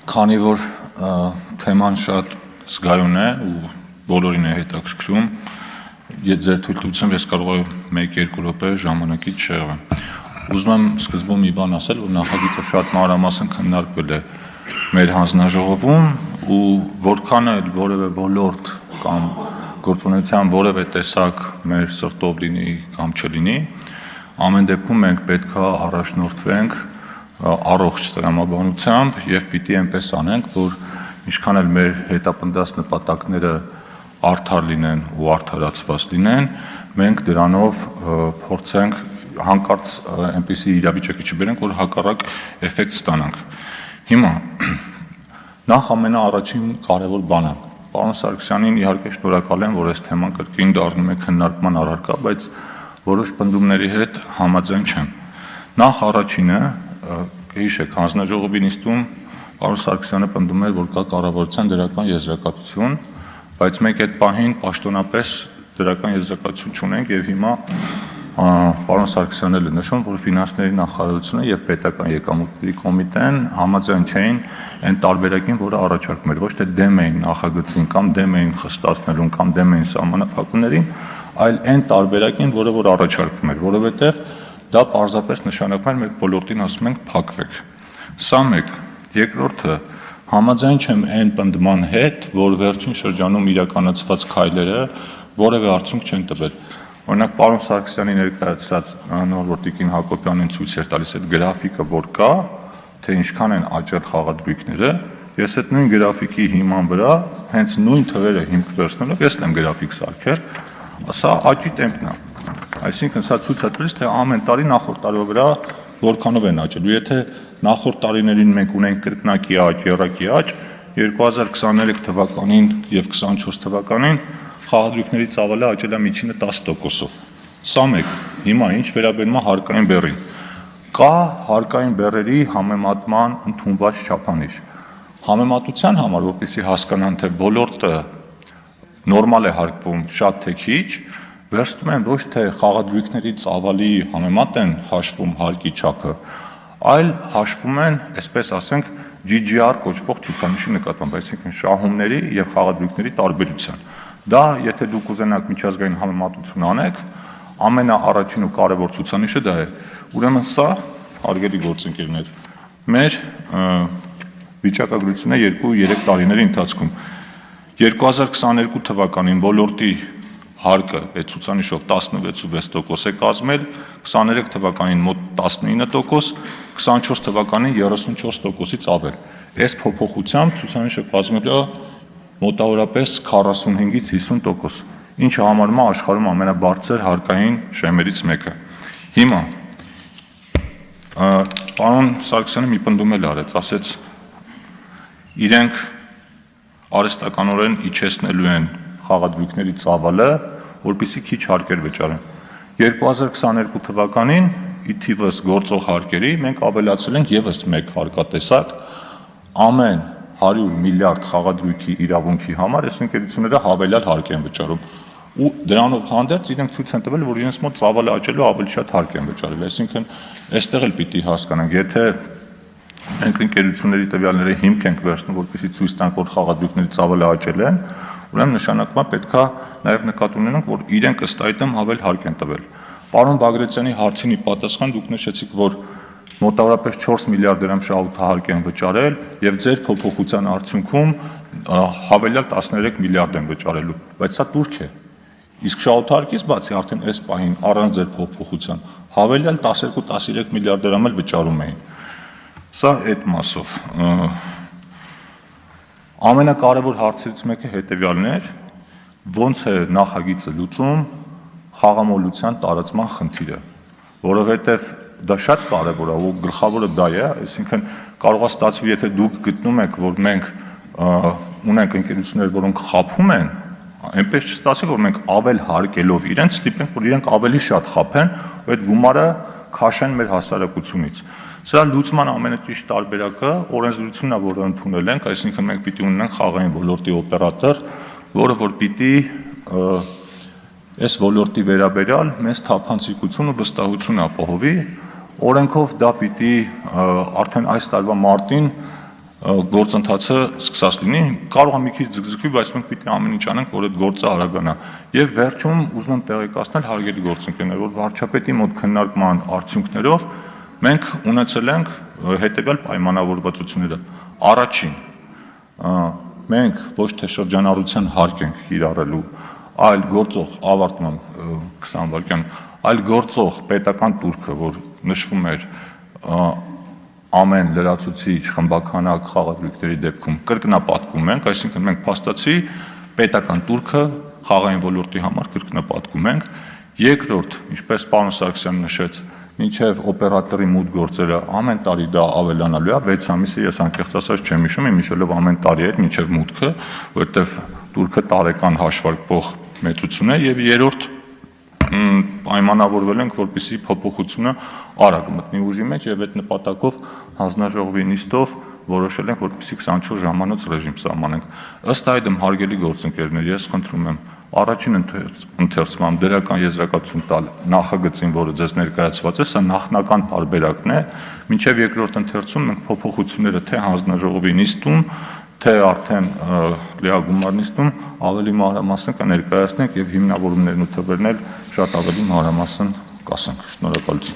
Քանի որ թեման շատ զգայուն է ու բոլորին է հետաքրքրում, ձեր թույլտվությամբ ես կարող եմ 1-2 րոպե ժամանակից չեղեմ։ Ուզում եմ սկզբում մի բան ասել, որ նախագիծը շատ մանրամասն քննարկվել է մեր հանձնաժողովում ու որքան էլ որևէ ոլորտ կամ գործունեության որևէ տեսակ մեր սրտով լինի կամ չլինի, ամեն դեպքում մենք պետք է առաջնորդվենք առողջ տրամաբանությամբ եւ պիտի այնպես անենք, որ ինչքան էլ մեր հետապնդած նպատակները արդար լինեն ու արդարացված լինեն, մենք դրանով փորձենք հանկարծ այնպիսի իրավիճակի չբերենք, որ հակառակ էֆեկտ ստանանք։ Հիմա նախ ամենաառաջին կարևոր բանը, պարոն Սարգսյանին իհարկե շնորհակալ եմ, որ այս թեման կրկին դառնում է քննարկման առարկա, բայց որոշ պնդումների հետ համաձայն չեմ։ Նախ առաջինը Գիշեք հանձնաժողովի նիստում պարոն Սարգսյանը պնդում էր, որ կա կառավարության դրական եզրակացություն, բայց մենք այդ պահին պաշտոնապես դրական եզրակացություն չունենք եւ հիմա պարոն Սարգսյանն էլ է նշում, որ ֆինանսների նախարարությունը եւ պետական եկամուտների կոմիտեն համաձայն չէին այն տարբերակին, որը առաջարկում էր, ոչ թե դեմ էին նախագծին կամ դեմ էին խստացնելուն կամ դեմ էին սահմանափակումներին, այլ այն տարբերակին, որը որ առաջարկվում էր, որովհետեւ դա պարզապես նշանակում է մեր ոլորտին ասում ենք փակվեք։ Սա մեկ, երկրորդը համաձայն չեմ այն պնդման հետ, որ վերջին շրջանում իրականացված քայլերը որևէ արդյունք չեն տվել։ Օրինակ պարոն Սարգսյանի ներկայացրած նոր որ Տիկին Հակոբյանին ցույց էր տալիս այդ գրաֆիկը, որ կա, թե ինչքան են աճել խաղադրույքները, ես այդ նույն գրաֆիկի հիման վրա հենց նույն թվերը հիմք վերցնելով ես եմ գրաֆիկ սարքել, սա աճի տեմպն է։ Այսինքն սա ցույց է տալիս, թե ամեն տարի նախորդ տարվա վրա որքանով են աճել։ Եթե նախորդ տարիներին մենք ունենք կրկնակի աճ, եռակի աճ, 2023 թվականին եւ 24 թվականին խաղադրույքների ծավալը աճել է միջինը 10%-ով։ Սա մեկ։ Հիմա ինչ վերաբերում է հարկային բեռին։ Կա հարկային բեռերի համեմատման ընդունված չափանիշ։ Համեմատության համար, որպեսզի հասկանան, թե ոլորտը նորմալ է հարկվում շատ թե քիչ, վերցնում են ոչ թե խաղադրույքների ծավալի համեմատ են հաշվում հարկի չափը, այլ հաշվում են, այսպես ասենք, GGR կոչվող ցուցանիշի նկատմամբ, այսինքն շահումների եւ խաղադրույքների տարբերության։ Դա, եթե դուք ուզենաք միջազգային համեմատություն անեք, ամենաառաջին ու կարևոր ցուցանիշը դա է։ Ուրեմն սա, հարգելի գործընկերներ, մեր վիճակագրությունը 2-3 տարիների ընթացքում 2022 թվականին ոլորտի հարկը այդ ցուցանիշով 16.6% է կազմել, 23 թվականին մոտ 19%, 24 թվականին 34%-ից ավել։ Այս փոփոխությամբ ցուցանիշը կազմել է մոտավորապես 45-ից 50%, ինչը համարվում է աշխարհում ամենաբարձր հարկային շեմերից մեկը։ Հիմա պարոն Սարգսյանը մի պնդում էլ արեց, ասեց իրենք արհեստականորեն իջեցնելու են խաղադրույքների ծավալը, որպեսզի քիչ հարկեր վճարեն։ 2022 թվականին ի թիվս գործող հարկերի մենք ավելացրել ենք եւս մեկ հարկատեսակ ամեն 100 միլիարդ խաղադրույքի իրավունքի համար այս ընկերությունները հավելյալ հարկ են վճարում ու դրանով հանդերձ իրենք ցույց են տվել, որ իրենց մոտ ծավալը աճելու ավելի շատ հարկ են վճարել, այսինքն այստեղ էլ պիտի հասկանանք, եթե մենք ընկերությունների տվյալները հիմք ենք վերցնում, որպեսզի ցույց տանք, որ խաղադրույքների ծավալը աճել են, ուրեմն նշանակում է պետք է նաև նկատի ունենանք, որ իրենք ըստ այդմ հավել հարկ են տվել։ Պարոն Բագրատյանի հարցին ի պատասխան դուք նշեցիք, որ մոտավորապես 4 միլիարդ դրամ շահութահարկ են վճարել եւ ձեր փոփոխության արդյունքում հավելյալ 13 միլիարդ են վճարելու, բայց սա турք է։ Իսկ շահութահարկից բացի արդեն այս պահին առանց ձեր փոփոխության հավելյալ 12-13 միլիարդ դրամ էլ վճարում էին։ Սա այդ մասով։ Ամենակարևոր հարցերից մեկը հետևյալն էր, ոնց է նախագիծը լուծում խաղամոլության տարածման խնդիրը, որովհետև դա շատ կարևոր է, ու գլխավորը դա է, այսինքն կարող է ստացվի, եթե դուք գտնում եք, որ մենք ունենք ընկերություններ, որոնք խաբում են, այնպես չստացի, որ մենք ավել հարկելով իրենց ստիպենք, որ իրենք ավելի շատ խաբեն, ու այդ գումարը քաշեն մեր հասարակությունից։ Սրա լուծման ամենաճիշտ տարբերակը օրենսդրությունն է, որը ընդունել ենք, այսինքն մենք պիտի ունենանք խաղային ոլորտի օպերատոր, որը որ պիտի այս ոլորտի վերաբերյալ մեծ թափանցիկություն ու վստահություն ապահովի, օրենքով դա պիտի արդեն այս տարվա մարտին գործընթացը սկսած լինի, կարող է մի քիչ ձգձգվի, բայց մենք պիտի ամեն ինչ անենք, որ այդ գործը արագանա։ Եվ վերջում ուզում եմ տեղեկացնել հարգելի գործընկերներ, որ վարչապետի մոտ քննարկման արդյունքներով մենք ունեցել ենք հետևյալ պայմանավորվածությունները։ Առաջին, մենք ոչ թե շրջանառության հարկ ենք կիրառելու, այլ գործող ավարտում եմ 20 վայրկյան, այլ գործող պետական տուրքը, որ նշվում էր ամեն լրացուցիչ, խմբականակ խաղադրույքների դեպքում կրկնապատկում ենք, այսինքն մենք փաստացի պետական տուրքը խաղային ոլորտի համար կրկնապատկում ենք։ Երկրորդ, ինչպես պարոն Սարգսյանն նշեց, մինչև օպերատորի մուտք գործերը ամեն տարի դա ավելանալու է, 6 ամիսը ես անկեղծ ասած չեմ հիշում, իմ հիշելով ամեն տարի էր մինչև մուտքը, որովհետև տուրքը տարեկան հաշվարկվող մեծություն է, եւ երրորդ պայմանավորվել ենք, որպեսզի փոփոխությունը արագ մտնի ուժի մեջ եւ այդ նպատակով հանձնաժողովի նիստով որոշել ենք, որպեսզի 24 ժամանոց ռեժիմ սահմանենք։ Ըստ այդմ, հարգելի գործընկերներ, ես խնդրում եմ առաջին ընթերցման դրական եզրակացություն տալ նախագծին, որը ձեզ ներկայացված է, սա նախնական տարբերակն է, մինչև երկրորդ ընթերցում մենք փոփոխությունները թե հանձնաժողովի նիստում, թե արդեն լիագումար նիստում ավելի մանրամասն կներկայացնենք եւ հիմնավորումներն ու թվերն էլ շատ ավելի մանրամասն կասենք։ Շնորհակալություն։